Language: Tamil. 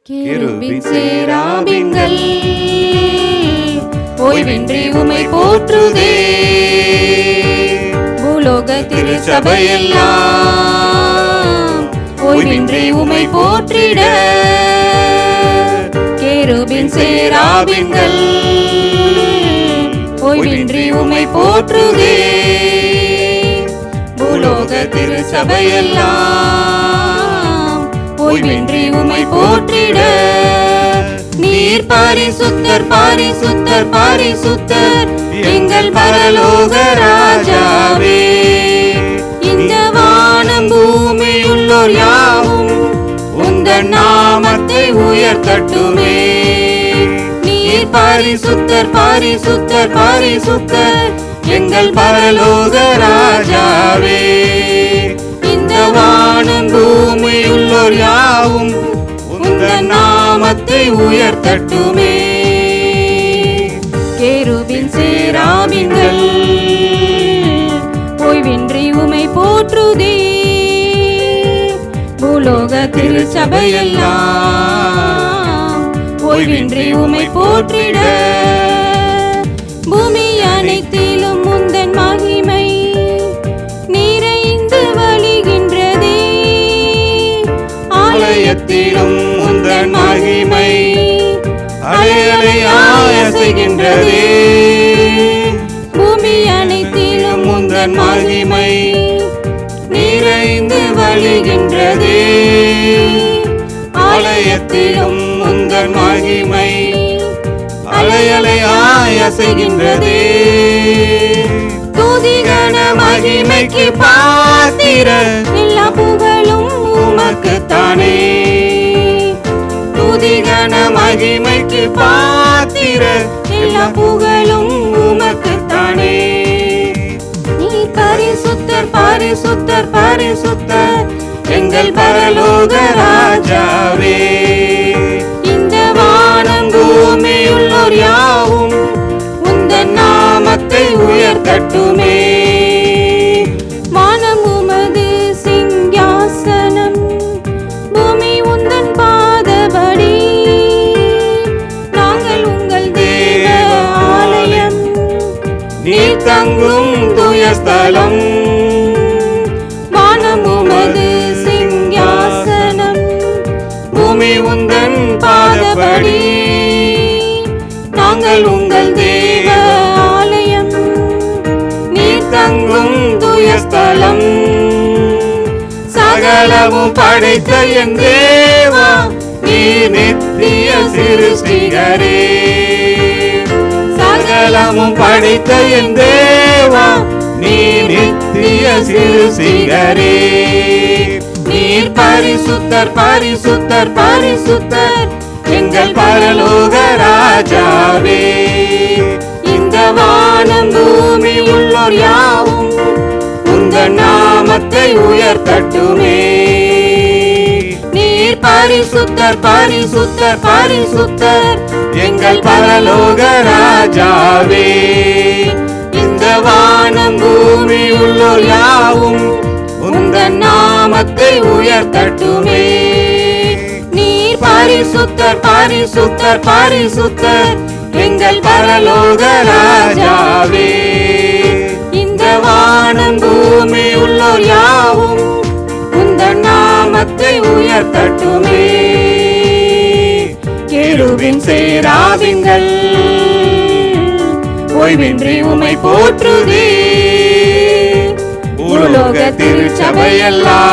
கேருபீன் சேராபீன்கள் ஓய்வின்றி உமை போற்றுதே. பூலோக திருச்சபையெல்லாம் ஓய்வின்றி உமை போற்றிட. கேருபீன் சேராபீன்கள் ஓய்வின்றி உமை போற்றுதே. பூலோக திருச்சபையெல்லாம் ஓய்வின்றி உமை போற்றிட. நீர் பாரிசுத்தர் பாரிசுத்தர் பாரிசுத்தர் எங்கள் பரலோக ராஜாவே. இந்த வானம் பூமியுள்ளோர் யாவும் உந்தன் நாமத்தை உயர்த்தட்டுமே. நீர் பாரிசுத்தர் பாரிசுத்தர் பாரிசுத்தர் எங்கள் பரலோக ராஜாவே. இந்த வானம் பூமியுள்ளோர் யாவும் உந்தன் நாமத்தை உயர்த்தட்டுமே. கேருபீன் சேராபீன்கள் ஓய்வின்றி உமை போற்றுதே. பூலோக திருச்சபையெல்லாம் ஓய்வின்றி உமை போற்றிட. பூமி அனைத்திலும் உந்தன் மகிமை நிறைந்து வழிகின்றதே. ஆலயத்திலும் உந்தன் மகிமை அலையலையாய் அசைகின்றதே. பூமி அனைத்திலும் உந்தன் மகிமை நிறைந்து வழிகின்றதே. ஆலயத்திலும் உந்தன் மகிமை அலையலையாய் அசைகின்றதே. துதிகன மகிமைக்கு பாத்திர எல்லா புகழும் உமக்குத்தானே. துதிகன மகிமைக்கு பாத்திர எல்லா புகழும் உமக்குத்தானே. நீ பரிசுத்தர் பரிசுத்தர் பரிசுத்தர் எங்கள் பரலோக ராஜாவே. இந்த வானம் பூமியுள்ளோர் யாவும் உந்தன் நாமத்தை உயர்த்தட்டுமே. வானம் உமது சிங்காசனம், பூமி உந்தன் பாதபடி. நாங்கள் உங்கள் தேவ ஆலயம், நீர் தங்கும் தூய ஸ்தலம். வானம் உமது சிங்காசனம், பூமி உந்தன் பாதபடி. நாங்கள் உங்கள் தேவ ஆலயம், நீர் தங்கும் தூய ஸ்தலம். சகலமும் படைத்த என் தேவா, நீர் நித்திய சிருஷ்டிகரே. சகலமும் படைத்த என் தேவா, நீர் நித்திய சிருஷ்டிகரே. நீர் பரிசுத்தர் பரிசுத்தர் பரிசுத்தர் எங்கள் பரலோக ராஜாவே. இந்த வானம் பூமி உள்ளோர் யாவும் உந்தன் நாமத்தை உயர்த்தட்டுமே. நீர் பரிசுத்தர் பரிசுத்தர் பரிசுத்தர் எங்கள் பரலோக ராஜாவே. இந்த வானம் பூமி உள்ளோர் யாவும் உந்தன் நாமத்தை உயர்த்தட்டுமே. நீர் பரிசுத்தர் பரிசுத்தர் பரிசுத்தர் எங்கள் பரலோக ராஜாவே. இந்த வானம் பூமி உள்ளோர் யாவும் உந்தன் நாமத்தை உயர்த்தட்டுமே. கேருபீன் சேராபீன்கள் ஓய்வின்றி உமை போற்றுதே. பூலோக திருச்சபையெல்லாம்